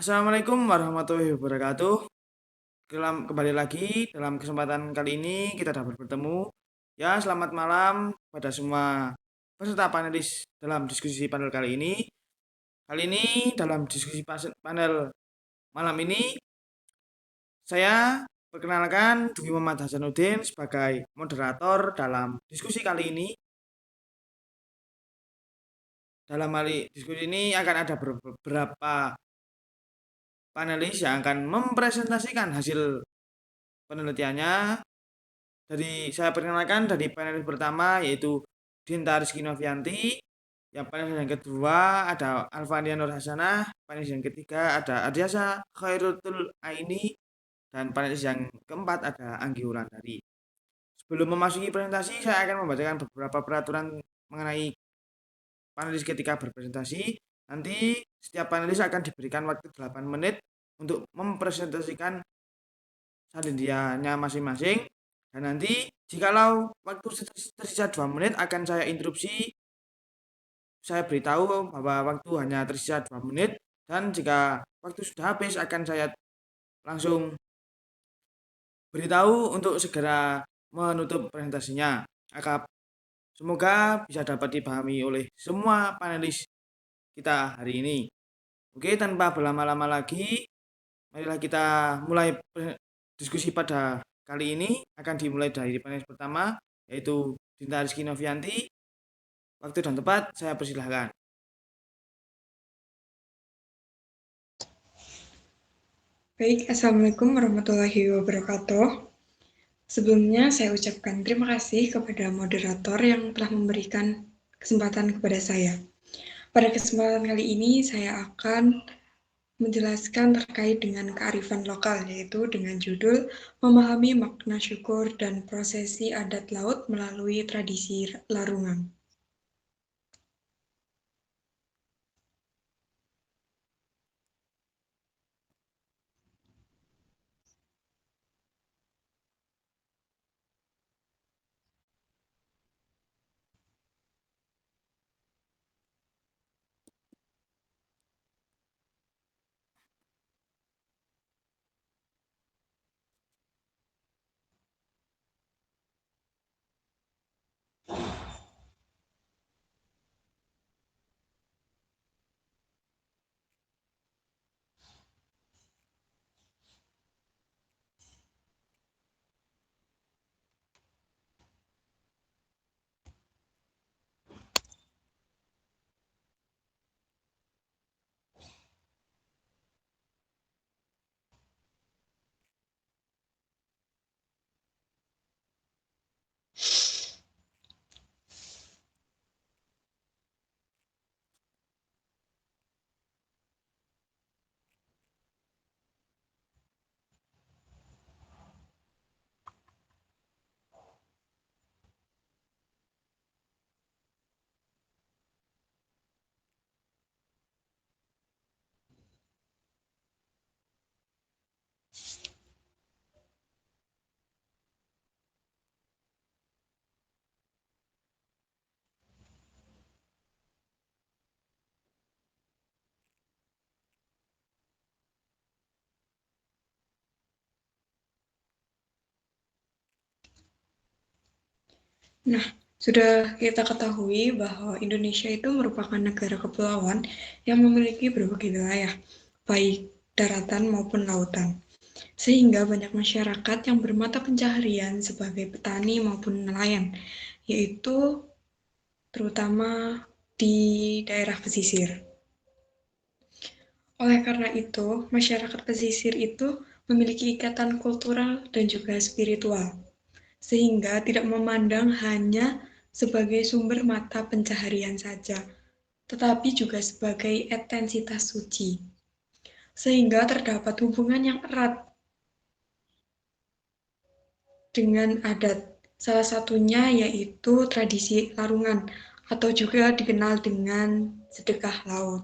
Assalamualaikum warahmatullahi wabarakatuh. Kembali lagi dalam kesempatan kali ini kita dapat bertemu. Ya, selamat malam pada semua peserta panelis dalam diskusi panel kali ini. Kali ini dalam diskusi panel malam ini saya perkenalkan Dwi Muhammad Hasanuddin sebagai moderator dalam diskusi kali ini. Dalam diskusi ini akan ada beberapa panelis yang akan mempresentasikan hasil penelitiannya. Saya perkenalkan dari panelis pertama yaitu Dinta Rizky Novianti, yang panelis yang kedua ada Alfania Nur Hasanah, panelis yang ketiga ada Adiasa Khairutul Aini, dan panelis yang keempat ada Anggi Wulandari. Sebelum memasuki presentasi, saya akan membacakan beberapa peraturan mengenai panelis ketika berpresentasi. Nanti setiap panelis akan diberikan waktu 8 menit untuk mempresentasikan salindianya masing-masing. Dan nanti jikalau waktu tersisa 2 menit akan saya interupsi. Saya beritahu bahwa waktu hanya tersisa 2 menit, dan jika waktu sudah habis akan saya langsung beritahu untuk segera menutup presentasinya. Semoga bisa dapat dipahami oleh semua panelis kita hari ini. Oke, tanpa berlama-lama lagi, marilah kita mulai diskusi pada kali ini. Akan dimulai dari panelis pertama, yaitu Dinta Rizky Novianti. Waktu dan tempat saya persilahkan. Baik, Assalamualaikum warahmatullahi wabarakatuh. Sebelumnya saya ucapkan terima kasih kepada moderator yang telah memberikan kesempatan kepada saya. Pada kesempatan kali ini saya akan menjelaskan terkait dengan kearifan lokal, yaitu dengan judul Memahami Makna Syukur dan Prosesi Adat Laut Melalui Tradisi Larungan. Nah, sudah kita ketahui bahwa Indonesia itu merupakan negara kepulauan yang memiliki berbagai wilayah, baik daratan maupun lautan. Sehingga banyak masyarakat yang bermata pencaharian sebagai petani maupun nelayan, yaitu terutama di daerah pesisir. Oleh karena itu, masyarakat pesisir itu memiliki ikatan kultural dan juga spiritual, sehingga tidak memandang hanya sebagai sumber mata pencaharian saja, tetapi juga sebagai etensitas suci. Sehingga terdapat hubungan yang erat dengan adat. Salah satunya yaitu tradisi larungan atau juga dikenal dengan sedekah laut.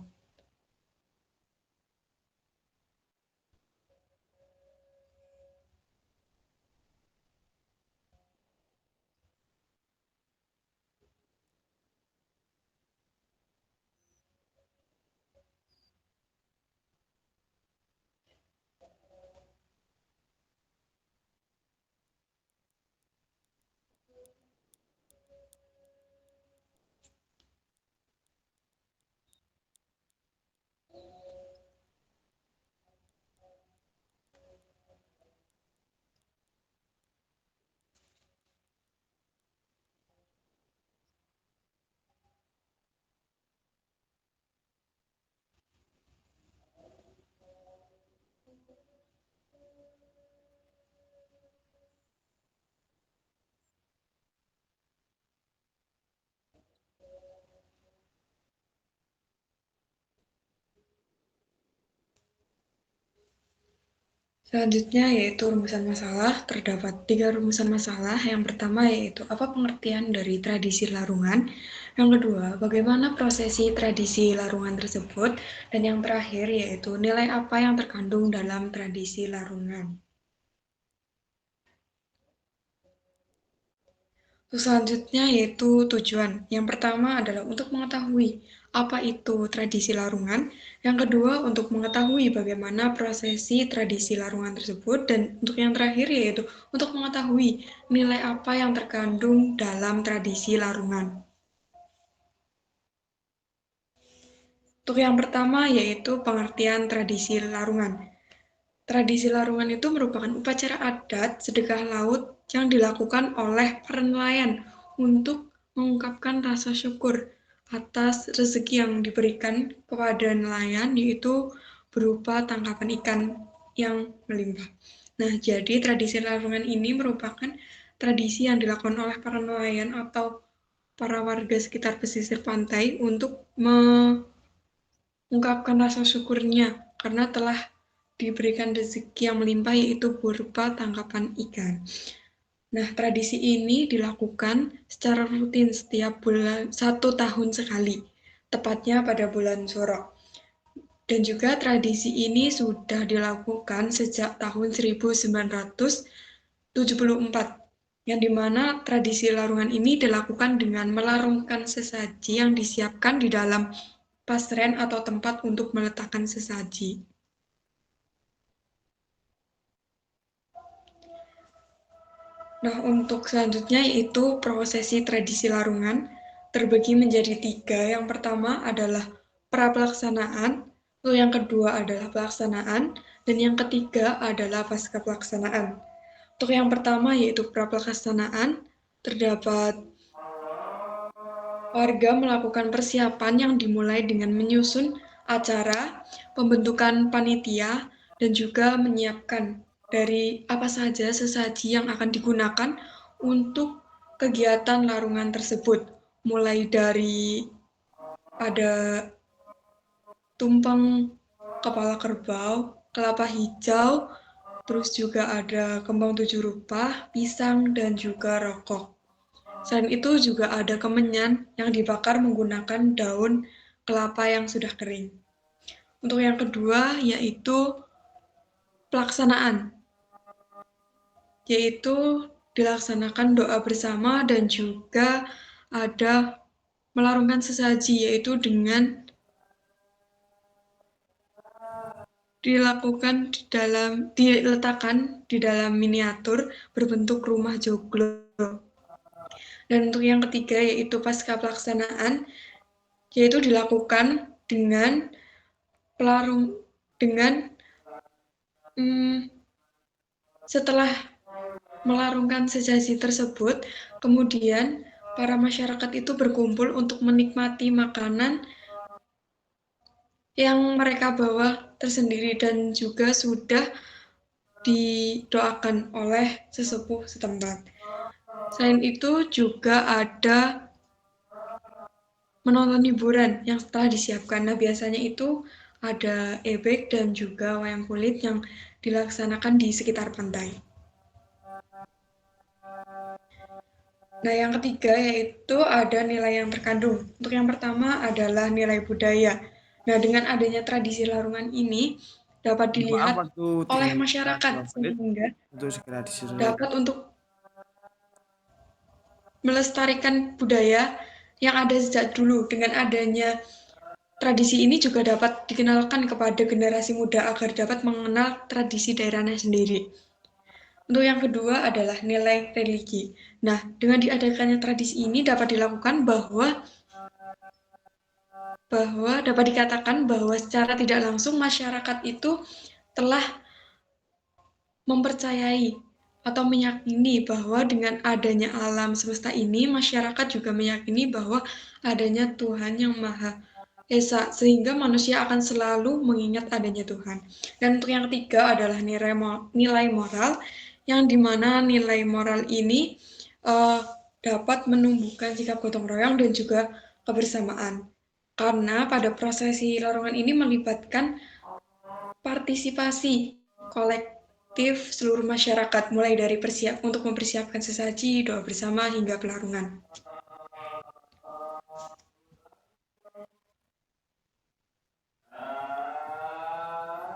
Selanjutnya yaitu rumusan masalah. Terdapat 3 rumusan masalah. Yang pertama yaitu apa pengertian dari tradisi larungan. Yang kedua, bagaimana prosesi tradisi larungan tersebut. Dan yang terakhir yaitu nilai apa yang terkandung dalam tradisi larungan. Selanjutnya yaitu tujuan. Yang pertama adalah untuk mengetahui apa itu tradisi larungan. Yang kedua untuk mengetahui bagaimana prosesi tradisi larungan tersebut. Dan untuk yang terakhir yaitu untuk mengetahui nilai apa yang terkandung dalam tradisi larungan. Untuk yang pertama yaitu pengertian tradisi larungan. Tradisi larungan itu merupakan upacara adat sedekah laut yang dilakukan oleh para nelayan untuk mengungkapkan rasa syukur atas rezeki yang diberikan kepada nelayan, yaitu berupa tangkapan ikan yang melimpah. Nah, jadi tradisi larungan ini merupakan tradisi yang dilakukan oleh para nelayan atau para warga sekitar pesisir pantai untuk mengungkapkan rasa syukurnya karena telah diberikan rezeki yang melimpah yaitu berupa tangkapan ikan. Nah, tradisi ini dilakukan secara rutin setiap bulan 1 tahun sekali, tepatnya pada bulan Suro. Dan juga tradisi ini sudah dilakukan sejak tahun 1974, yang dimana tradisi larungan ini dilakukan dengan melarungkan sesaji yang disiapkan di dalam pasren atau tempat untuk meletakkan sesaji. Nah, untuk selanjutnya yaitu prosesi tradisi larungan terbagi menjadi 3. Yang pertama adalah pra-pelaksanaan, lalu yang kedua adalah pelaksanaan, dan yang ketiga adalah pasca pelaksanaan. Untuk yang pertama yaitu pra-pelaksanaan, terdapat warga melakukan persiapan yang dimulai dengan menyusun acara, pembentukan panitia, dan juga menyiapkan dari apa saja sesaji yang akan digunakan untuk kegiatan larungan tersebut. Mulai dari ada tumpeng kepala kerbau, kelapa hijau, terus juga ada kembang 7 rupa, pisang, dan juga rokok. Selain itu juga ada kemenyan yang dibakar menggunakan daun kelapa yang sudah kering. Untuk yang kedua yaitu pelaksanaan, yaitu dilaksanakan doa bersama dan juga ada melarungkan sesaji, yaitu dengan diletakkan di dalam miniatur berbentuk rumah joglo. Dan untuk yang ketiga yaitu pasca pelaksanaan, yaitu dilakukan dengan setelah melarungkan sesaji tersebut, kemudian para masyarakat itu berkumpul untuk menikmati makanan yang mereka bawa tersendiri dan juga sudah didoakan oleh sesepuh setempat. Selain itu juga ada menonton hiburan yang setelah disiapkan. Nah, biasanya itu ada ebek dan juga wayang kulit yang dilaksanakan di sekitar pantai. Nah, yang ketiga yaitu ada nilai yang terkandung. Untuk yang pertama adalah nilai budaya. Nah, dengan adanya tradisi larungan ini dapat Maaf, dilihat waktu oleh dimulai masyarakat 2 menit sehingga untuk segera disusun. dapat untuk melestarikan budaya yang ada sejak dulu. Dengan adanya tradisi ini juga dapat dikenalkan kepada generasi muda agar dapat mengenal tradisi daerahnya sendiri. Untuk yang kedua adalah nilai religi. Nah, dengan diadakannya tradisi ini dapat dilakukan bahwa dapat dikatakan bahwa secara tidak langsung masyarakat itu telah mempercayai atau meyakini bahwa dengan adanya alam semesta ini, masyarakat juga meyakini bahwa adanya Tuhan yang Maha Esa, sehingga manusia akan selalu mengingat adanya Tuhan. Dan untuk yang ketiga adalah nilai moral, yang dimana nilai moral ini dapat menumbuhkan sikap gotong royong dan juga kebersamaan. Karena pada prosesi larungan ini melibatkan partisipasi aktif seluruh masyarakat, mulai dari untuk mempersiapkan sesaji, doa bersama, hingga pelarungan.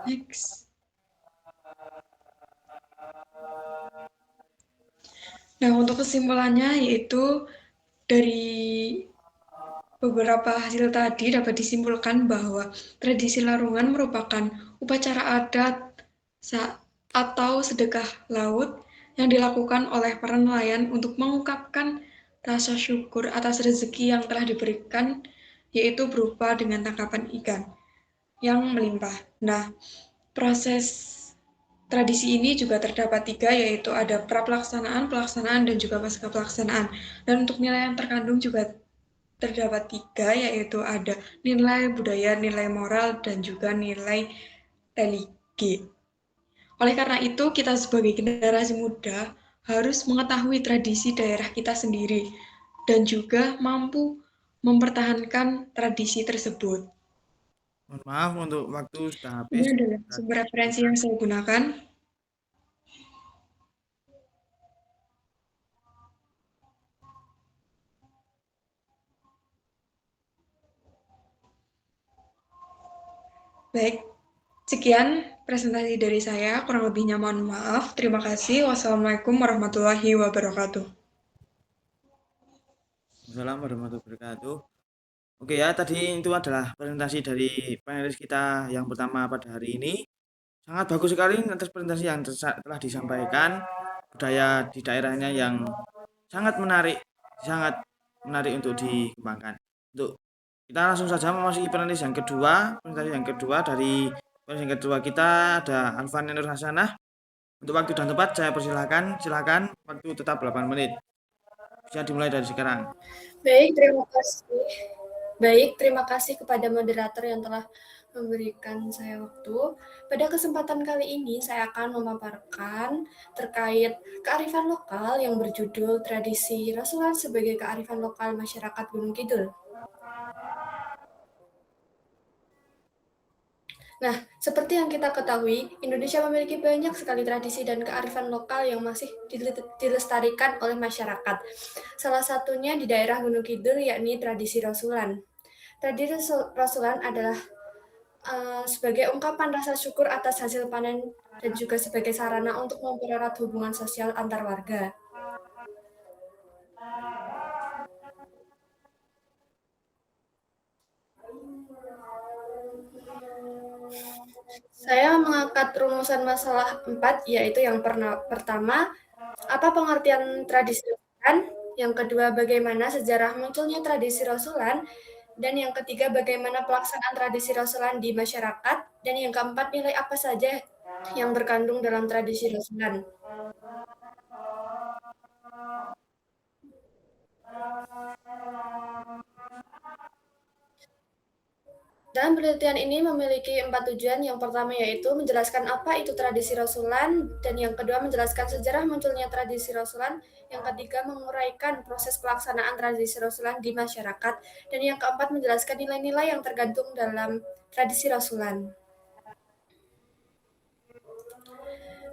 Next. Nah, untuk kesimpulannya yaitu dari beberapa hasil tadi dapat disimpulkan bahwa tradisi larungan merupakan upacara adat atau sedekah laut yang dilakukan oleh para nelayan untuk mengungkapkan rasa syukur atas rezeki yang telah diberikan, yaitu berupa dengan tangkapan ikan yang melimpah. Nah, proses tradisi ini juga terdapat 3, yaitu ada pra-pelaksanaan, pelaksanaan, dan juga pasca pelaksanaan. Dan untuk nilai yang terkandung juga terdapat 3, yaitu ada nilai budaya, nilai moral, dan juga nilai religi. Oleh karena itu, kita sebagai generasi muda harus mengetahui tradisi daerah kita sendiri dan juga mampu mempertahankan tradisi tersebut. Mohon maaf untuk waktu sudah Ini habis. adalah sumber referensi yang saya gunakan. Baik, sekian presentasi dari saya. Kurang lebihnya mohon maaf. Terima kasih. Wassalamualaikum warahmatullahi wabarakatuh. Assalamualaikum warahmatullahi wabarakatuh. Oke ya, tadi itu adalah presentasi dari panelis kita yang pertama pada hari ini. Sangat bagus sekali atas presentasi yang telah disampaikan, budaya di daerahnya yang sangat menarik untuk dikembangkan. Untuk kita langsung saja memasuki panelis yang kedua. Presentasi yang kedua dari panelis yang kedua kita ada Alfan Nur Hasanah. Untuk waktu dan tempat saya persilahkan, silakan waktu tetap 8 menit. Bisa dimulai dari sekarang. Baik, terima kasih. Baik, terima kasih kepada moderator yang telah memberikan saya waktu. Pada kesempatan kali ini, saya akan memaparkan terkait kearifan lokal yang berjudul Tradisi Rasulan sebagai Kearifan Lokal Masyarakat Gunung Kidul. Nah, seperti yang kita ketahui, Indonesia memiliki banyak sekali tradisi dan kearifan lokal yang masih dilestarikan oleh masyarakat. Salah satunya di daerah Gunung Kidul, yakni tradisi Rasulan. Tradisi Rasulan adalah sebagai ungkapan rasa syukur atas hasil panen dan juga sebagai sarana untuk mempererat hubungan sosial antar warga. Saya mengangkat rumusan masalah 4, yaitu yang pertama, apa pengertian tradisi Rasulan? Yang kedua, bagaimana sejarah munculnya tradisi Rasulan? Dan yang ketiga, bagaimana pelaksanaan tradisi Rasulan di masyarakat? Dan yang keempat, nilai apa saja yang terkandung dalam tradisi Rasulan? Dalam penelitian ini memiliki 4 tujuan. Yang pertama yaitu menjelaskan apa itu tradisi Rasulan, dan yang kedua menjelaskan sejarah munculnya tradisi Rasulan, yang ketiga menguraikan proses pelaksanaan tradisi Rasulan di masyarakat, dan yang keempat menjelaskan nilai-nilai yang tergantung dalam tradisi Rasulan.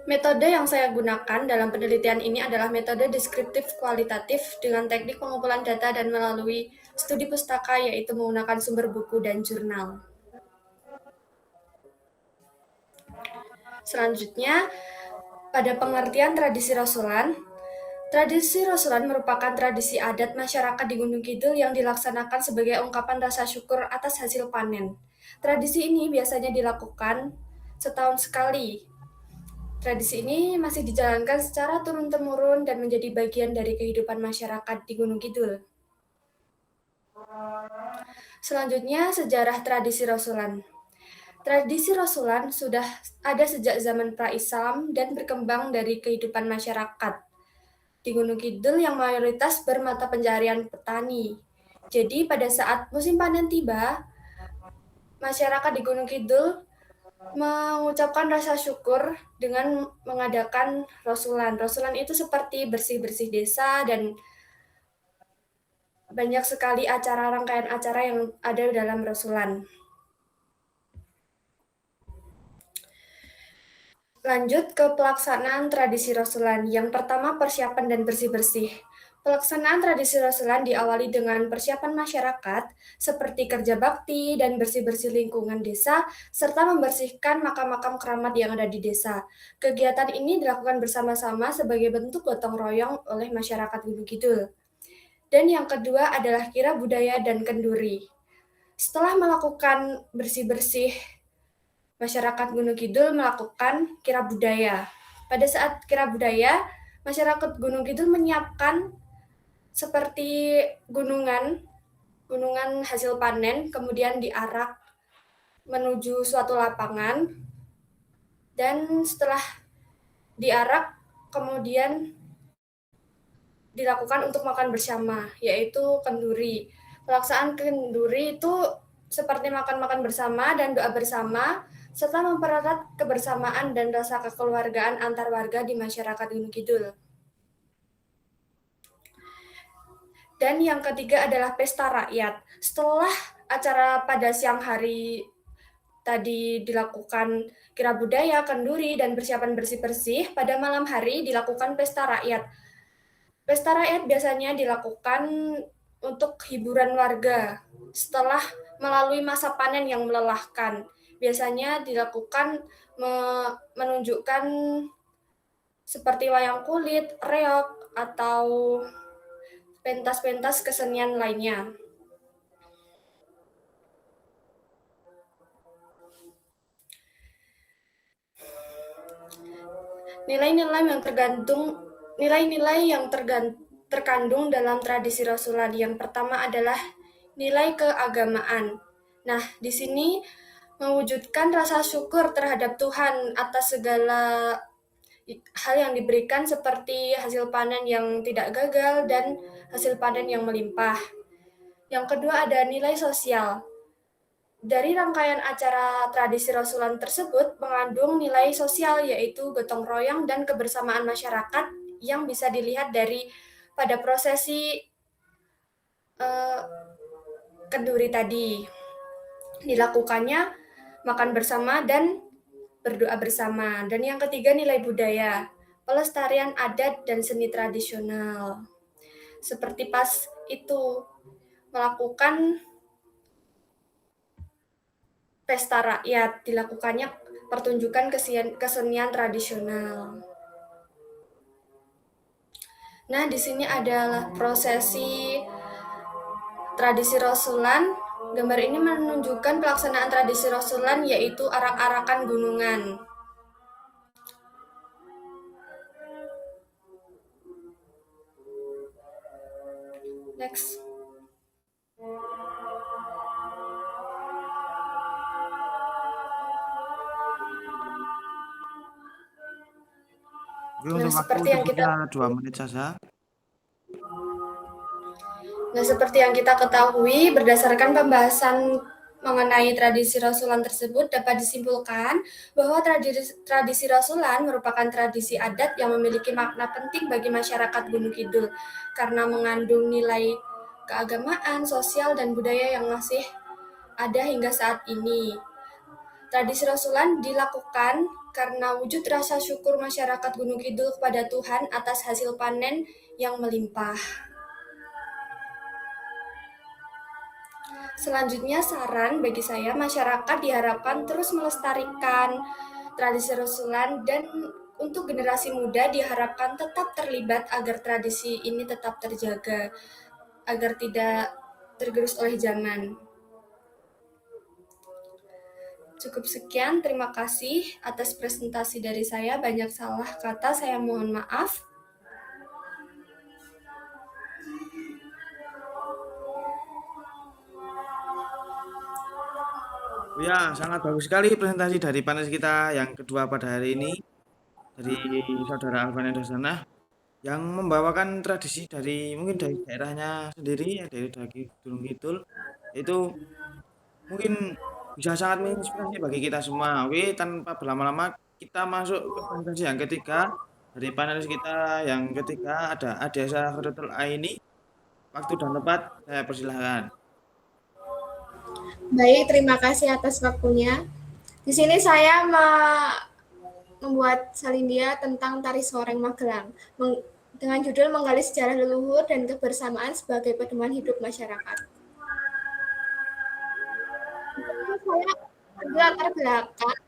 Metode yang saya gunakan dalam penelitian ini adalah metode deskriptif kualitatif dengan teknik pengumpulan data dan melalui studi pustaka, yaitu menggunakan sumber buku dan jurnal. Selanjutnya, pada pengertian tradisi Rasulan, tradisi Rasulan merupakan tradisi adat masyarakat di Gunung Kidul yang dilaksanakan sebagai ungkapan rasa syukur atas hasil panen. Tradisi ini biasanya dilakukan setahun sekali. Tradisi ini masih dijalankan secara turun-temurun dan menjadi bagian dari kehidupan masyarakat di Gunung Kidul. Selanjutnya, sejarah tradisi Rasulan. Tradisi Rasulan sudah ada sejak zaman pra-Islam dan berkembang dari kehidupan masyarakat di Gunung Kidul yang mayoritas bermata pencaharian petani. Jadi pada saat musim panen tiba, masyarakat di Gunung Kidul mengucapkan rasa syukur dengan mengadakan Rasulan. Rasulan itu seperti bersih-bersih desa dan banyak sekali rangkaian acara yang ada dalam Rasulan. Lanjut ke pelaksanaan tradisi Rasulan. Yang pertama, persiapan dan bersih-bersih. Pelaksanaan tradisi Rasulan diawali dengan persiapan masyarakat seperti kerja bakti dan bersih-bersih lingkungan desa, serta membersihkan makam-makam keramat yang ada di desa. Kegiatan ini dilakukan bersama-sama sebagai bentuk gotong royong oleh masyarakat Gunung Kidul. Dan yang kedua adalah kira budaya dan kenduri. Setelah melakukan bersih-bersih, masyarakat Gunung Kidul melakukan kira budaya. Pada saat kira budaya, masyarakat Gunung Kidul menyiapkan seperti gunungan hasil panen, kemudian diarak menuju suatu lapangan, dan setelah diarak kemudian dilakukan untuk makan bersama, yaitu kenduri. Pelaksanaan kenduri itu seperti makan-makan bersama dan doa bersama, serta mempererat kebersamaan dan rasa kekeluargaan antar warga di masyarakat Gunung Kidul. Dan yang ketiga adalah pesta rakyat. Setelah acara pada siang hari tadi dilakukan kira budaya, kenduri, dan persiapan bersih-bersih, pada malam hari dilakukan pesta rakyat. Pesta rakyat biasanya dilakukan untuk hiburan warga setelah melalui masa panen yang melelahkan. Biasanya dilakukan menunjukkan seperti wayang kulit, reog, atau pentas-pentas kesenian lainnya. Nilai-nilai yang terkandung dalam tradisi Rasulan. Yang pertama adalah nilai keagamaan. Nah, di sini mewujudkan rasa syukur terhadap Tuhan atas segala hal yang diberikan seperti hasil panen yang tidak gagal dan hasil panen yang melimpah. Yang kedua ada nilai sosial. Dari rangkaian acara tradisi Rasulan tersebut mengandung nilai sosial yaitu gotong royong dan kebersamaan masyarakat yang bisa dilihat dari pada prosesi kenduri tadi. Dilakukannya makan bersama dan berdoa bersama. Dan yang ketiga nilai budaya, pelestarian adat dan seni tradisional. Seperti pas itu melakukan pesta rakyat, dilakukannya pertunjukan kesenian tradisional. Nah, di sini adalah prosesi tradisi Rasulan. Gambar ini menunjukkan pelaksanaan tradisi Rasulan yaitu arak-arakan gunungan. Next. Untuk seperti yang kita 2 menit saja. Nah, seperti yang kita ketahui, berdasarkan pembahasan mengenai tradisi Rasulan tersebut dapat disimpulkan bahwa tradisi Rasulan merupakan tradisi adat yang memiliki makna penting bagi masyarakat Gunung Kidul karena mengandung nilai keagamaan, sosial, dan budaya yang masih ada hingga saat ini. Tradisi Rasulan dilakukan karena wujud rasa syukur masyarakat Gunung Kidul kepada Tuhan atas hasil panen yang melimpah. Selanjutnya saran bagi saya, masyarakat diharapkan terus melestarikan tradisi Rasulan dan untuk generasi muda diharapkan tetap terlibat agar tradisi ini tetap terjaga, agar tidak tergerus oleh zaman. Cukup sekian, terima kasih atas presentasi dari saya. Banyak salah kata, saya mohon maaf. Ya, sangat bagus sekali presentasi dari panelis kita yang kedua pada hari ini, dari Saudara Alvan Endosana, yang membawakan tradisi dari mungkin dari daerahnya sendiri, ya, dari Gunung Kidul, itu mungkin bisa sangat menginspirasi bagi kita semua. Oke, tanpa berlama-lama kita masuk ke presentasi yang ketiga dari panelis kita yang ketiga ada Adesa Khairutul Aini. Waktu dan tempat saya persilahkan. Baik, terima kasih atas waktunya. Di sini saya membuat Salindia tentang tari soreng Magelang dengan judul menggali sejarah leluhur dan kebersamaan sebagai pedoman hidup masyarakat. Saya latar belakang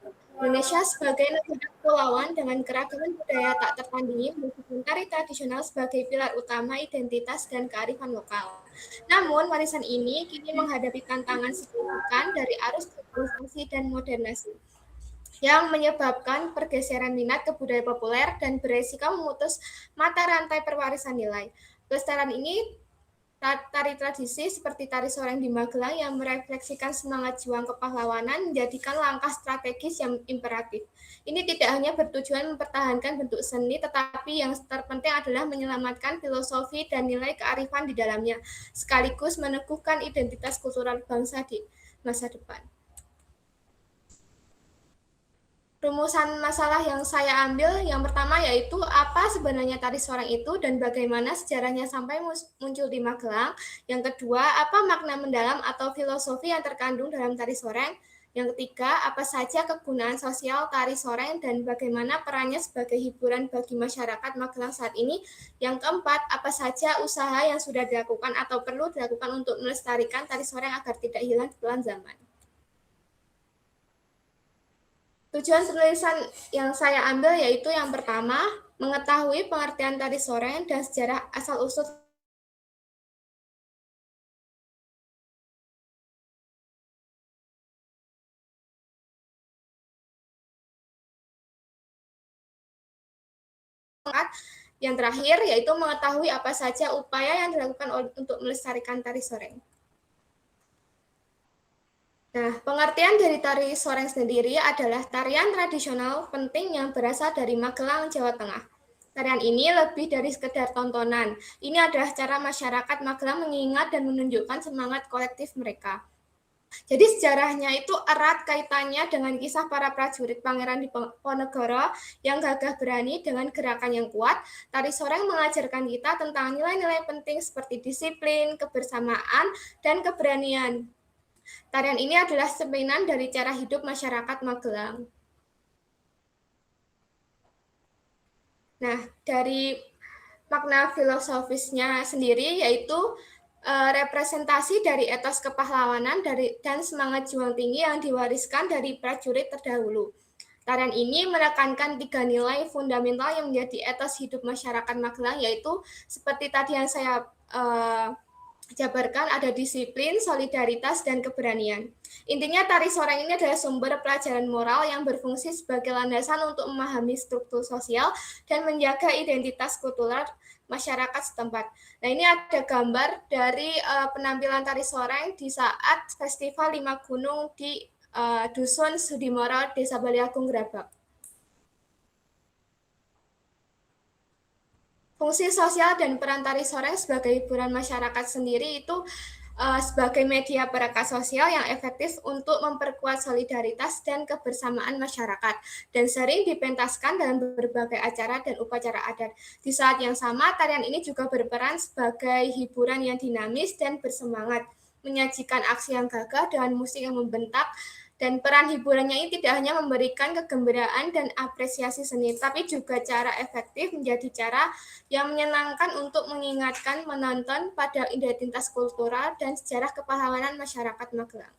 Indonesia sebagai negara kepulauan dengan keragaman budaya tak tertandingi mendukung tari tradisional sebagai pilar utama identitas dan kearifan lokal. Namun, warisan ini kini menghadapi tantangan signifikan dari arus globalisasi dan modernisasi yang menyebabkan pergeseran minat ke budaya populer dan beresiko memutus mata rantai perwarisan nilai. Pelestarian ini tari tradisi seperti tari soreng di Magelang yang merefleksikan semangat juang kepahlawanan menjadikan langkah strategis yang imperatif. Ini tidak hanya bertujuan mempertahankan bentuk seni, tetapi yang terpenting adalah menyelamatkan filosofi dan nilai kearifan di dalamnya, sekaligus meneguhkan identitas kultural bangsa di masa depan. Rumusan masalah yang saya ambil yang pertama yaitu apa sebenarnya tari soreng itu dan bagaimana sejarahnya sampai muncul di Magelang. Yang kedua, apa makna mendalam atau filosofi yang terkandung dalam tari soreng. Yang ketiga, apa saja kegunaan sosial tari soreng dan bagaimana perannya sebagai hiburan bagi masyarakat Magelang saat ini. Yang keempat, apa saja usaha yang sudah dilakukan atau perlu dilakukan untuk melestarikan tari soreng agar tidak hilang di telan zaman. Tujuan penulisan yang saya ambil yaitu yang pertama, mengetahui pengertian tari soreng dan sejarah asal-usul yang terakhir yaitu mengetahui apa saja upaya yang dilakukan untuk melestarikan tari soreng. Nah, pengertian dari tari soreng sendiri adalah tarian tradisional penting yang berasal dari Magelang, Jawa Tengah. Tarian ini lebih dari sekedar tontonan. Ini adalah cara masyarakat Magelang mengingat dan menunjukkan semangat kolektif mereka. Jadi sejarahnya itu erat kaitannya dengan kisah para prajurit Pangeran Diponegoro yang gagah berani dengan gerakan yang kuat. Tari soreng mengajarkan kita tentang nilai-nilai penting seperti disiplin, kebersamaan, dan keberanian. Tarian ini adalah cerminan dari cara hidup masyarakat Magelang. Nah, dari makna filosofisnya sendiri yaitu representasi dari etos kepahlawanan dan semangat juang tinggi yang diwariskan dari prajurit terdahulu. Tarian ini menekankan 3 nilai fundamental yang menjadi etos hidup masyarakat Magelang, yaitu seperti tadi yang saya jabarkan, ada disiplin, solidaritas, dan keberanian. Intinya tari soreng ini adalah sumber pelajaran moral yang berfungsi sebagai landasan untuk memahami struktur sosial dan menjaga identitas kultural masyarakat setempat. Nah, ini ada gambar dari penampilan tari soreng di saat Festival Lima Gunung di Dusun Sudimoro, Desa Baliagung, Grabak. Fungsi sosial dan peran tari soreng sebagai hiburan masyarakat sendiri itu sebagai media perekat sosial yang efektif untuk memperkuat solidaritas dan kebersamaan masyarakat dan sering dipentaskan dalam berbagai acara dan upacara adat. Di saat yang sama, tarian ini juga berperan sebagai hiburan yang dinamis dan bersemangat, menyajikan aksi yang gagah dengan musik yang membentak. Dan peran hiburannya ini tidak hanya memberikan kegembiraan dan apresiasi seni, tapi juga cara efektif menjadi cara yang menyenangkan untuk mengingatkan menonton pada identitas kultural dan sejarah kepahlawanan masyarakat Magelang.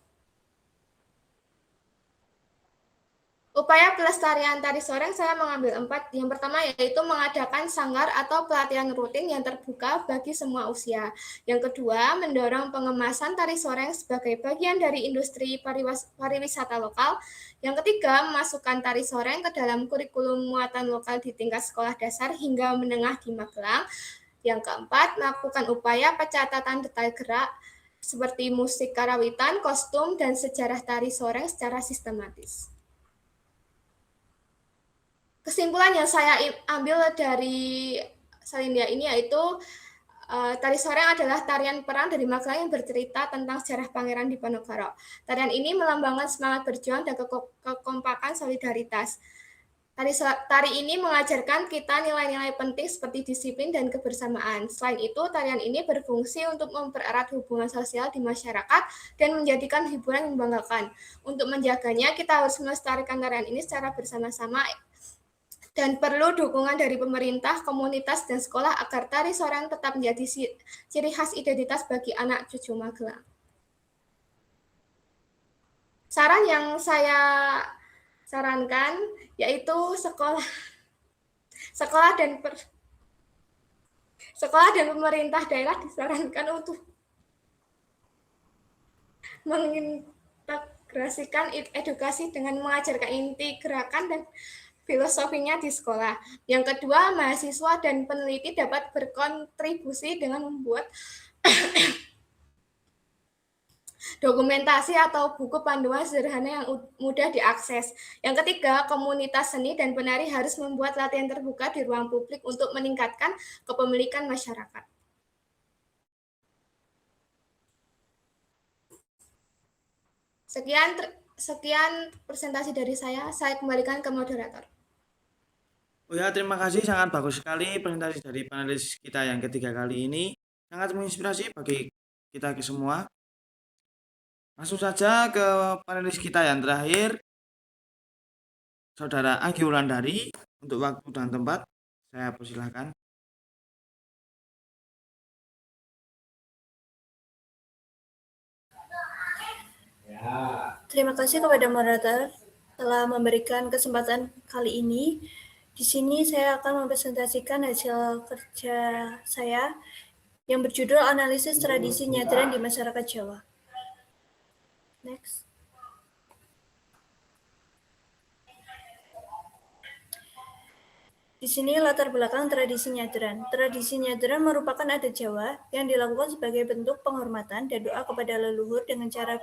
Upaya pelestarian tari soreng saya mengambil 4. Yang pertama yaitu mengadakan sanggar atau pelatihan rutin yang terbuka bagi semua usia. Yang kedua, mendorong pengemasan tari soreng sebagai bagian dari industri pariwisata lokal. Yang ketiga, memasukkan tari soreng ke dalam kurikulum muatan lokal di tingkat sekolah dasar hingga menengah di Magelang. Yang keempat, melakukan upaya pencatatan detail gerak seperti musik karawitan, kostum, dan sejarah tari soreng secara sistematis. Kesimpulan yang saya ambil dari Salindia ini yaitu tari soreng adalah tarian perang dari Magelang yang bercerita tentang sejarah Pangeran Diponegoro. Tarian ini melambangkan semangat berjuang dan kekompakan solidaritas. Tari ini mengajarkan kita nilai-nilai penting seperti disiplin dan kebersamaan. Selain itu, tarian ini berfungsi untuk mempererat hubungan sosial di masyarakat dan menjadikan hiburan yang membanggakan. Untuk menjaganya, kita harus melestarikan tarian ini secara bersama-sama Dan perlu dukungan dari pemerintah, komunitas, dan sekolah agar tari soran tetap menjadi ciri khas identitas bagi anak cucu Magelang. Saran yang saya sarankan yaitu sekolah dan pemerintah daerah disarankan untuk mengintegrasikan edukasi dengan mengajarkan inti gerakan dan filosofinya di sekolah. Yang kedua, mahasiswa dan peneliti dapat berkontribusi dengan membuat dokumentasi atau buku panduan sederhana yang mudah diakses. Yang ketiga, komunitas seni dan penari harus membuat latihan terbuka di ruang publik untuk meningkatkan kepemilikan masyarakat. Sekian presentasi dari saya kembalikan ke moderator. Oh ya, terima kasih, sangat bagus sekali presentasi dari panelis kita yang ketiga kali ini. Sangat menginspirasi bagi kita semua. Langsung saja ke panelis kita yang terakhir, Saudara Anggi Wulandari. Untuk waktu dan tempat, saya persilahkan. Terima kasih kepada moderator telah memberikan kesempatan kali ini. Di sini saya akan mempresentasikan hasil kerja saya yang berjudul Analisis Tradisi Nyadran di Masyarakat Jawa. Next. Di sini latar belakang tradisi nyadran. Tradisi nyadran merupakan adat Jawa yang dilakukan sebagai bentuk penghormatan dan doa kepada leluhur dengan cara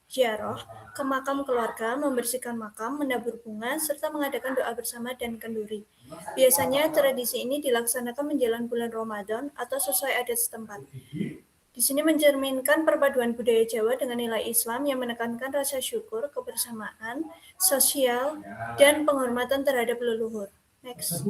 ziarah ke makam keluarga, membersihkan makam, menabur bunga, serta mengadakan doa bersama dan kenduri. Biasanya tradisi ini dilaksanakan menjelang bulan Ramadan atau sesuai adat setempat. Di sini mencerminkan perpaduan budaya Jawa dengan nilai Islam yang menekankan rasa syukur, kebersamaan, sosial, dan penghormatan terhadap leluhur. Next.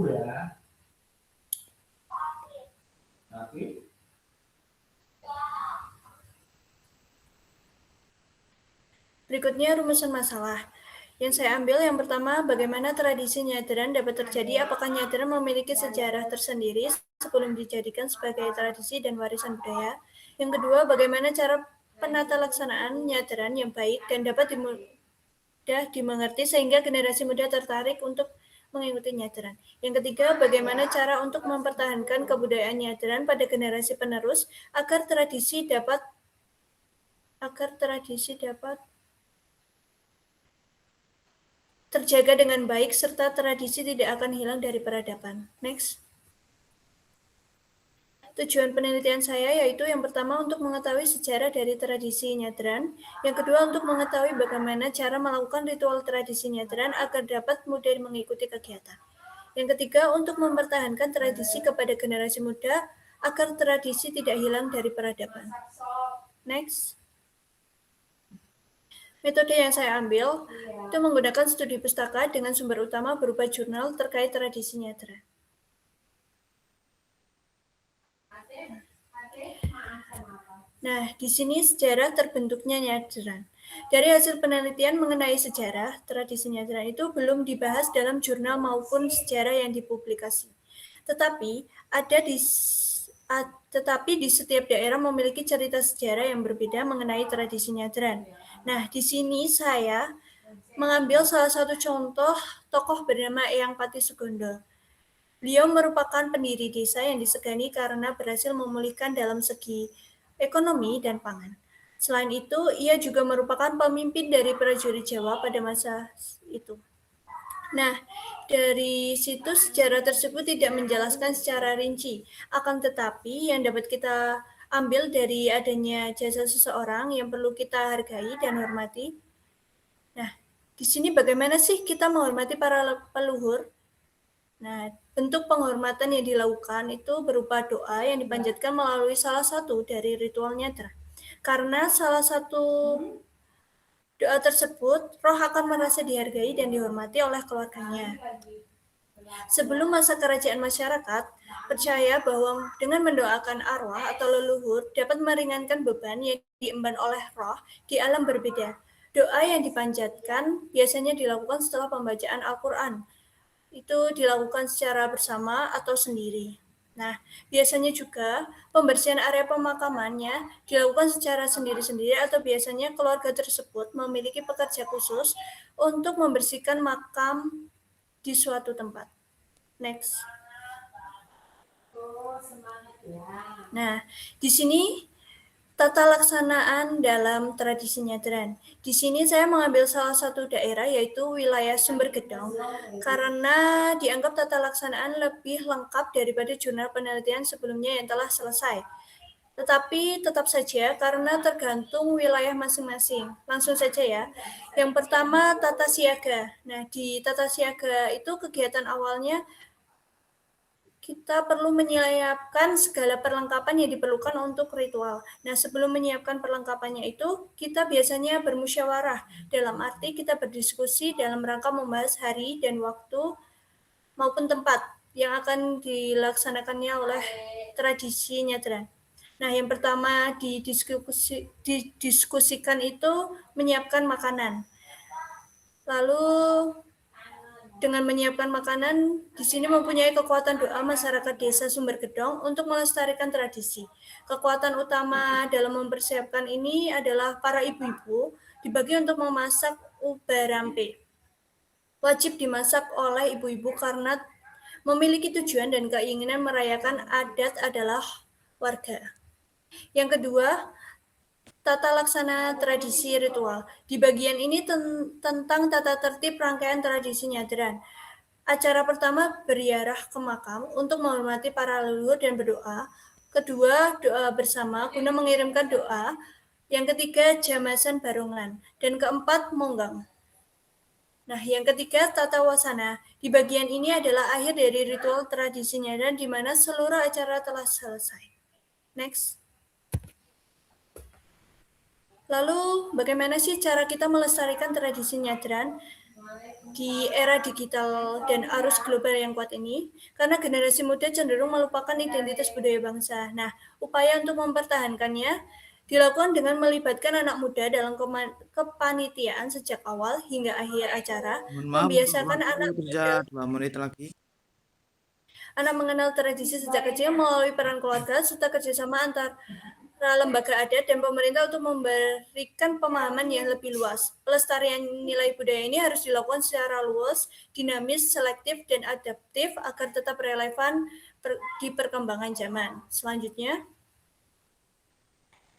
Berikutnya rumusan masalah. Yang saya ambil yang pertama, bagaimana tradisi nyadran dapat terjadi, apakah nyadran memiliki sejarah tersendiri sebelum dijadikan sebagai tradisi dan warisan budaya. Yang kedua, bagaimana cara penata laksanaan nyadran yang baik dan dapat mudah dimengerti sehingga generasi muda tertarik untuk mengikuti nyadran. Yang ketiga, bagaimana cara untuk mempertahankan kebudayaan nyadran pada generasi penerus agar tradisi dapat terjaga dengan baik serta tradisi tidak akan hilang dari peradaban. Next. Tujuan penelitian saya yaitu yang pertama untuk mengetahui sejarah dari tradisi nyadran, yang kedua untuk mengetahui bagaimana cara melakukan ritual tradisi nyadran agar dapat mudah mengikuti kegiatan. Yang ketiga untuk mempertahankan tradisi kepada generasi muda agar tradisi tidak hilang dari peradaban. Next. Metode yang saya ambil itu menggunakan studi pustaka dengan sumber utama berupa jurnal terkait tradisi nyadran. Nah, di sini sejarah terbentuknya nyadran. Dari hasil penelitian mengenai sejarah, tradisi nyadran itu belum dibahas dalam jurnal maupun sejarah yang dipublikasi. Tetapi di setiap daerah memiliki cerita sejarah yang berbeda mengenai tradisi nyadran. Nah, di sini saya mengambil salah satu contoh tokoh bernama Eyang Pati Sugondo. Beliau merupakan pendiri desa yang disegani karena berhasil memulihkan dalam segi ekonomi dan pangan. Selain itu, ia juga merupakan pemimpin dari prajurit Jawa pada masa itu. Nah, dari situ sejarah tersebut tidak menjelaskan secara rinci, akan tetapi yang dapat kita ambil dari adanya jasa seseorang yang perlu kita hargai dan hormati. Nah, di sini bagaimana sih kita menghormati para leluhur? Nah, bentuk penghormatan yang dilakukan itu berupa doa yang dipanjatkan melalui salah satu dari ritual nyadran. Karena salah satu doa tersebut, roh akan merasa dihargai dan dihormati oleh keluarganya. Sebelum masa kerajaan masyarakat, percaya bahwa dengan mendoakan arwah atau leluhur dapat meringankan beban yang diemban oleh roh di alam berbeda. Doa yang dipanjatkan biasanya dilakukan setelah pembacaan Al-Quran, itu dilakukan secara bersama atau sendiri. Nah, biasanya juga pembersihan area pemakamannya dilakukan secara sendiri-sendiri atau biasanya keluarga tersebut memiliki pekerja khusus untuk membersihkan makam di suatu tempat. Next. Nah, di sini tata laksanaan dalam tradisi nyadran. Di sini saya mengambil salah satu daerah yaitu wilayah Sumber Gedong karena dianggap tata laksanaan lebih lengkap daripada jurnal penelitian sebelumnya yang telah selesai. Tetapi tetap saja karena tergantung wilayah masing-masing. Langsung saja ya. Yang pertama tata siaga. Nah, di tata siaga itu kegiatan awalnya kita perlu menyiapkan segala perlengkapan yang diperlukan untuk ritual. Nah, sebelum menyiapkan perlengkapannya itu, kita biasanya bermusyawarah. Dalam arti kita berdiskusi dalam rangka membahas hari dan waktu maupun tempat yang akan dilaksanakannya oleh tradisi nyadran. Nah, yang pertama didiskusikan itu menyiapkan makanan. Lalu dengan menyiapkan makanan, di sini mempunyai kekuatan doa masyarakat desa Sumber Gedong untuk melestarikan tradisi. Kekuatan utama dalam mempersiapkan ini adalah para ibu-ibu dibagi untuk memasak ubarampe. Wajib dimasak oleh ibu-ibu karena memiliki tujuan dan keinginan merayakan adat adalah warga. Yang kedua, tata laksana tradisi ritual. Di bagian ini tentang tata tertib rangkaian tradisi nyadran. Acara pertama beriarah ke makam untuk menghormati para leluhur dan berdoa. Kedua, doa bersama guna mengirimkan doa. Yang ketiga, jamasan barongan. Dan keempat, monggang. Nah, yang ketiga, tata wasana. Di bagian ini adalah akhir dari ritual tradisi nyadran di mana seluruh acara telah selesai. Next. Lalu, bagaimana sih cara kita melestarikan tradisi nyadran di era digital dan arus global yang kuat ini? Karena generasi muda cenderung melupakan identitas budaya bangsa. Nah, upaya untuk mempertahankannya dilakukan dengan melibatkan anak muda dalam kepanitiaan sejak awal hingga akhir acara, Mohon maaf untuk membiasakan waktu anak kerja muda 2 menit lagi. anak mengenal tradisi sejak kecil melalui peran keluarga serta kerjasama antara lembaga adat dan pemerintah untuk memberikan pemahaman yang lebih luas. Pelestarian nilai budaya ini harus dilakukan secara luas, dinamis, selektif, dan adaptif agar tetap relevan di perkembangan zaman. Selanjutnya,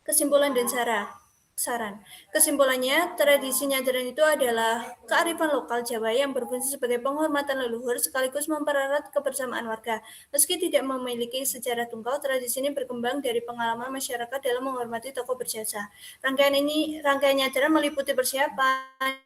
kesimpulan dan saran. Kesimpulannya, tradisi nyadran itu adalah kearifan lokal Jawa yang berfungsi sebagai penghormatan leluhur sekaligus mempererat kebersamaan warga. Meski tidak memiliki sejarah tunggal, tradisi ini berkembang dari pengalaman masyarakat dalam menghormati tokoh berjasa. Rangkaian nyadran meliputi persiapan,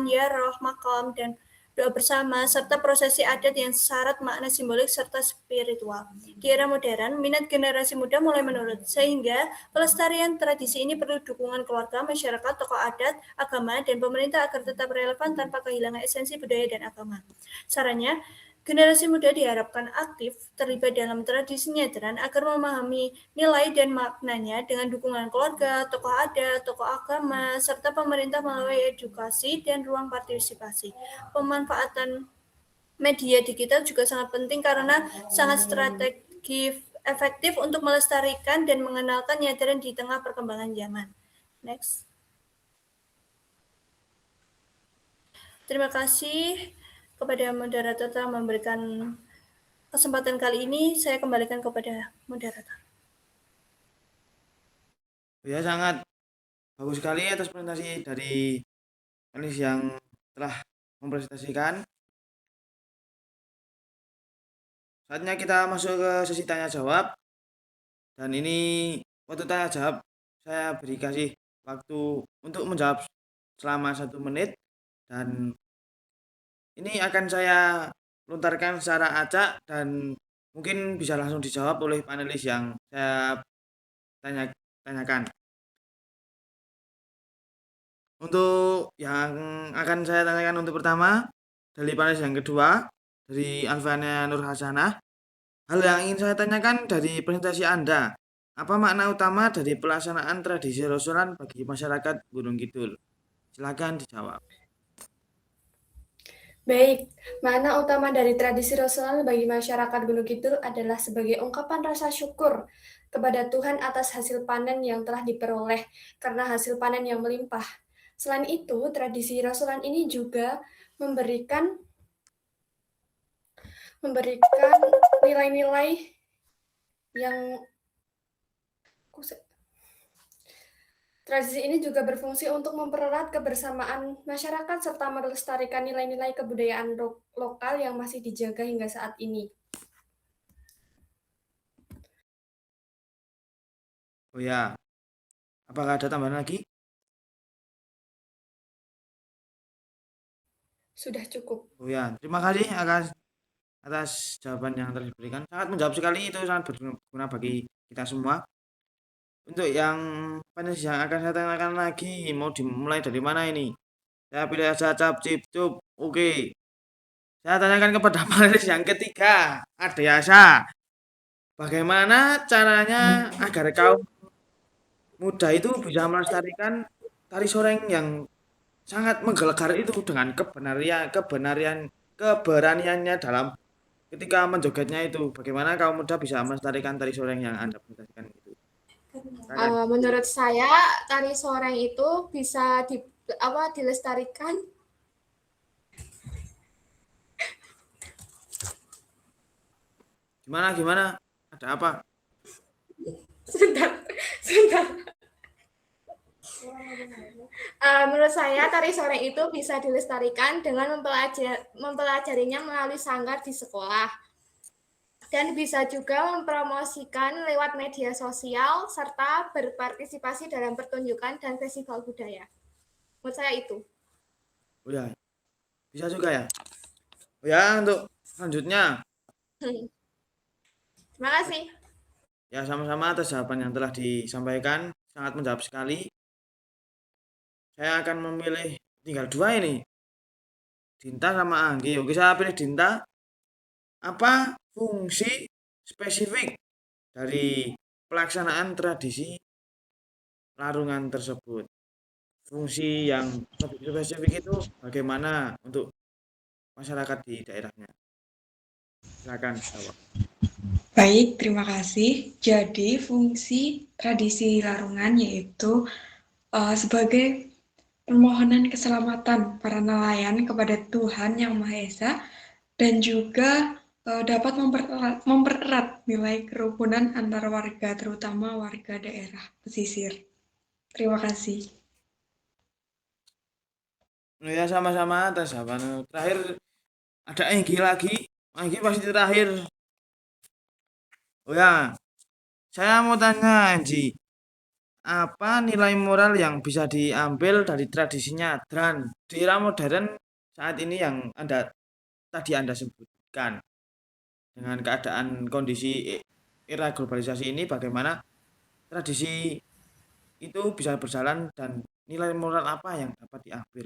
ziarah, makam, dan doa bersama, serta prosesi adat yang syarat makna simbolik serta spiritual. Di era modern, minat generasi muda mulai menurun, sehingga pelestarian tradisi ini perlu dukungan keluarga, masyarakat, tokoh adat, agama, dan pemerintah agar tetap relevan tanpa kehilangan esensi budaya dan agama. Sarannya, generasi muda diharapkan aktif terlibat dalam tradisi nyadran agar memahami nilai dan maknanya dengan dukungan keluarga, tokoh adat, tokoh agama, serta pemerintah melalui edukasi dan ruang partisipasi. Pemanfaatan media digital juga sangat penting karena sangat strategis efektif untuk melestarikan dan mengenalkan nyadran di tengah perkembangan zaman. Next. Terima kasih kepada moderator telah memberikan kesempatan kali ini. Saya kembalikan kepada moderator. Ya, sangat bagus sekali atas presentasi dari panelis yang telah mempresentasikan. Saatnya kita masuk ke sesi tanya jawab. Dan ini waktu tanya jawab saya beri kasih waktu untuk menjawab selama 1 menit. Dan ini akan saya lontarkan secara acak dan mungkin bisa langsung dijawab oleh panelis yang saya tanyakan. Untuk yang akan saya tanyakan untuk pertama, dari panelis yang kedua, dari Alfania Nur Hasanah. Hal yang ingin saya tanyakan dari presentasi Anda, apa makna utama dari pelaksanaan tradisi Rasulan bagi masyarakat Gunung Kidul? Silakan dijawab. Baik, makna utama dari tradisi Rasulan bagi masyarakat Gunung Kidul adalah sebagai ungkapan rasa syukur kepada Tuhan atas hasil panen yang telah diperoleh karena hasil panen yang melimpah. Selain itu, tradisi Rasulan ini juga memberikan nilai-nilai yang Tradisi ini juga berfungsi untuk mempererat kebersamaan masyarakat serta melestarikan nilai-nilai kebudayaan lokal yang masih dijaga hingga saat ini. Oh ya, apakah ada tambahan lagi? Sudah cukup. Oh ya, terima kasih atas jawaban yang telah diberikan. Sangat menjawab sekali, itu sangat berguna bagi kita semua. Untuk yang panelis yang akan saya tanyakan lagi, mau dimulai dari mana ini? Saya pilih aja cap cip cup. Oke. Saya tanyakan kepada panelis yang ketiga, Adeasa. Bagaimana caranya agar kaum muda itu bisa melestarikan tari soreng yang sangat menggelegar itu dengan keberaniannya dalam ketika menjogetnya itu. Bagaimana kaum muda bisa melestarikan tari soreng yang Anda presentasikan itu? Menurut saya tari soreng itu bisa dilestarikan. Gimana? Ada apa? Sebentar. Menurut saya tari soreng itu bisa dilestarikan dengan mempelajarinya melalui sanggar di sekolah. Dan bisa juga mempromosikan lewat media sosial serta berpartisipasi dalam pertunjukan dan festival budaya. Menurut saya itu. Oh ya, bisa juga ya. Oh ya, untuk selanjutnya. Terima kasih. Ya, sama-sama atas jawaban yang telah disampaikan. Sangat menjawab sekali. Saya akan memilih tinggal dua ini. Dinta sama Anggi. Oke, saya pilih Dinta. Apa fungsi spesifik dari pelaksanaan tradisi larungan tersebut? Fungsi yang lebih spesifik itu bagaimana untuk masyarakat di daerahnya? Silakan jawab. Baik, terima kasih. Jadi, fungsi tradisi larungan yaitu sebagai permohonan keselamatan para nelayan kepada Tuhan Yang Maha Esa dan juga dapat mempererat nilai kerukunan antar warga, terutama warga daerah pesisir. Terima kasih. Ya, sama-sama atas jawaban terakhir. Ada Anggi lagi. Anggi pasti terakhir. Oh ya, saya mau tanya Anggi. Apa nilai moral yang bisa diambil dari tradisinya Nyadran di era modern saat ini yang tadi Anda sebutkan? Dengan keadaan kondisi era globalisasi ini, bagaimana tradisi itu bisa berjalan dan nilai moral apa yang dapat diambil?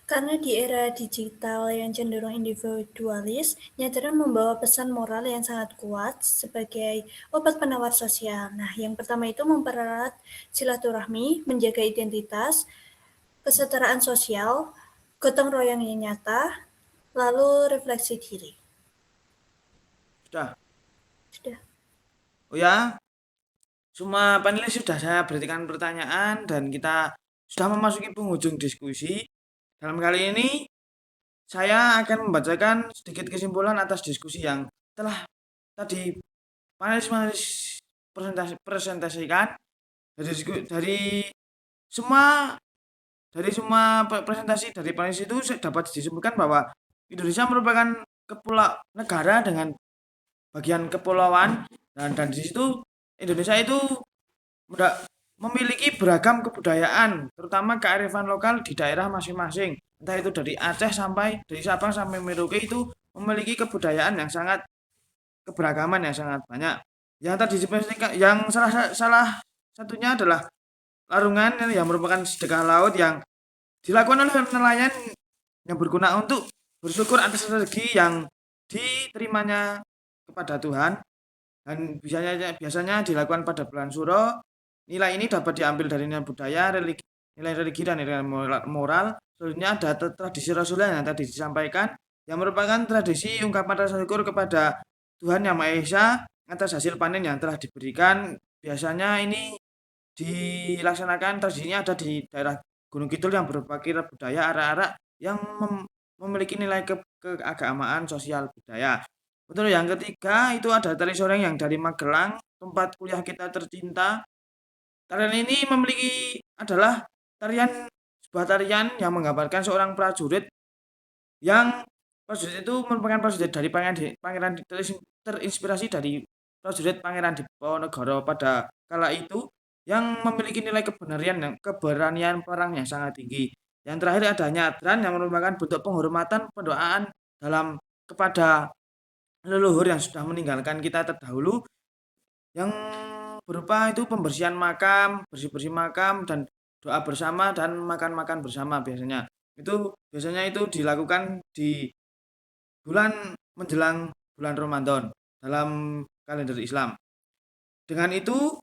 Karena di era digital yang cenderung individualis, nyadran membawa pesan moral yang sangat kuat sebagai obat penawar sosial. Nah, yang pertama itu mempererat silaturahmi, menjaga identitas, kesetaraan sosial, gotong royong yang nyata, lalu refleksi diri. Sudah. Sudah. Oh ya, semua panelis sudah saya berikan pertanyaan dan kita sudah memasuki penghujung diskusi. Dalam kali ini saya akan membacakan sedikit kesimpulan atas diskusi yang telah tadi panelis presentasikan dari semua presentasi dari panelis itu dapat disimpulkan bahwa Indonesia merupakan negara dengan bagian kepulauan dan di situ Indonesia itu memiliki beragam kebudayaan, terutama kearifan lokal di daerah masing-masing. Entah itu dari Sabang sampai Merauke itu memiliki kebudayaan yang sangat keberagaman yang sangat banyak. Yang tadi yang salah satunya adalah larungan yang merupakan sedekah laut yang dilakukan oleh nelayan yang berguna untuk bersyukur atas rezeki yang diterimanya kepada Tuhan dan biasanya dilakukan pada bulan Suro. Nilai ini dapat diambil dari nilai budaya, nilai religi dan nilai moral. Selanjutnya ada tradisi Rasulullah yang tadi disampaikan, yang merupakan tradisi ungkapan rasa syukur kepada Tuhan Yang Maha Esa atas hasil panen yang telah diberikan. Biasanya ini dilaksanakan, tradisinya ada di daerah Gunung Kidul yang berupa kira budaya arak-arak yang memiliki nilai keagamaan, sosial, budaya. Untuk yang ketiga itu ada tari soreng yang dari Magelang, tempat kuliah kita tercinta. Tarian ini adalah sebuah tarian yang menggambarkan seorang prajurit yang prajurit itu merupakan prajurit dari pangeran terinspirasi dari prajurit Pangeran Diponegoro pada kala itu yang memiliki nilai keberanian perang yang sangat tinggi. Yang terakhir ada nyadran yang merupakan bentuk penghormatan pendoaan kepada leluhur yang sudah meninggalkan kita terdahulu, yang berupa itu pembersihan makam, bersih-bersih makam, dan doa bersama dan makan-makan bersama biasanya. Biasanya itu dilakukan di bulan menjelang bulan Ramadan dalam kalender Islam. Dengan itu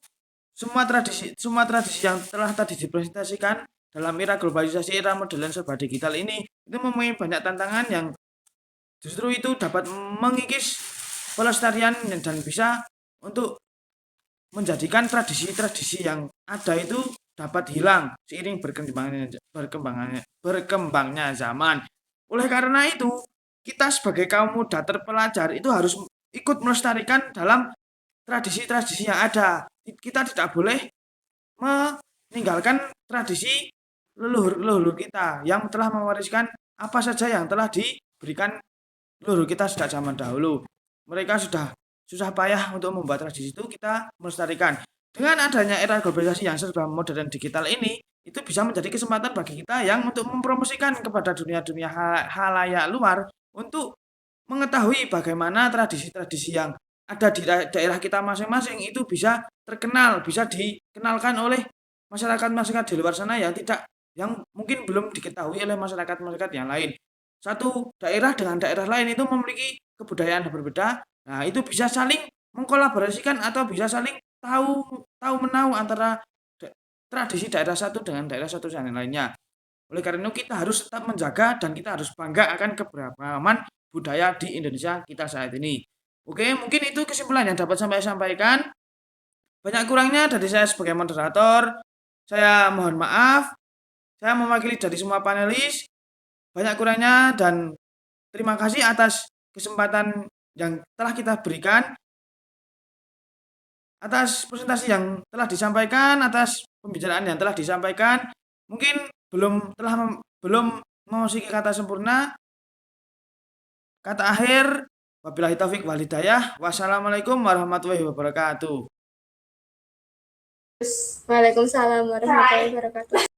semua tradisi yang telah tadi dipresentasikan dalam era globalisasi, era modern serba digital ini itu mempunyai banyak tantangan yang justru itu dapat mengikis pelestarian dan bisa untuk menjadikan tradisi-tradisi yang ada itu dapat hilang seiring berkembangnya zaman. Oleh karena itu, kita sebagai kaum muda terpelajar itu harus ikut melestarikan dalam tradisi-tradisi yang ada. Kita tidak boleh meninggalkan tradisi leluhur kita yang telah mewariskan apa saja yang telah diberikan leluhur kita sejak zaman dahulu. Mereka sudah susah payah untuk membuat tradisi itu, kita melestarikan. Dengan adanya era globalisasi yang serba modern digital ini, itu bisa menjadi kesempatan bagi kita yang untuk mempromosikan kepada dunia-dunia halayak luar untuk mengetahui bagaimana tradisi-tradisi yang ada di daerah kita masing-masing itu bisa terkenal, bisa dikenalkan oleh masyarakat-masyarakat di luar sana yang mungkin belum diketahui oleh masyarakat-masyarakat yang lain. Satu daerah dengan daerah lain itu memiliki kebudayaan yang berbeda. Nah, itu bisa saling mengkolaborasikan atau bisa saling tahu menahu antara tradisi daerah satu dengan daerah satu dan lainnya. Oleh karena itu kita harus tetap menjaga dan kita harus bangga akan keberagaman budaya di Indonesia kita saat ini. Oke, mungkin itu kesimpulan yang dapat saya sampaikan. Banyak kurangnya dari saya sebagai moderator. Saya mohon maaf. Saya mewakili dari semua panelis. Banyak kurangnya dan terima kasih atas kesempatan yang telah kita berikan, atas presentasi yang telah disampaikan, atas pembicaraan yang telah disampaikan. Mungkin belum memasuki kata sempurna. Kata akhir, wabillahi taufik wal hidayah. Wassalamualaikum warahmatullahi wabarakatuh. Waalaikumsalam warahmatullahi wabarakatuh.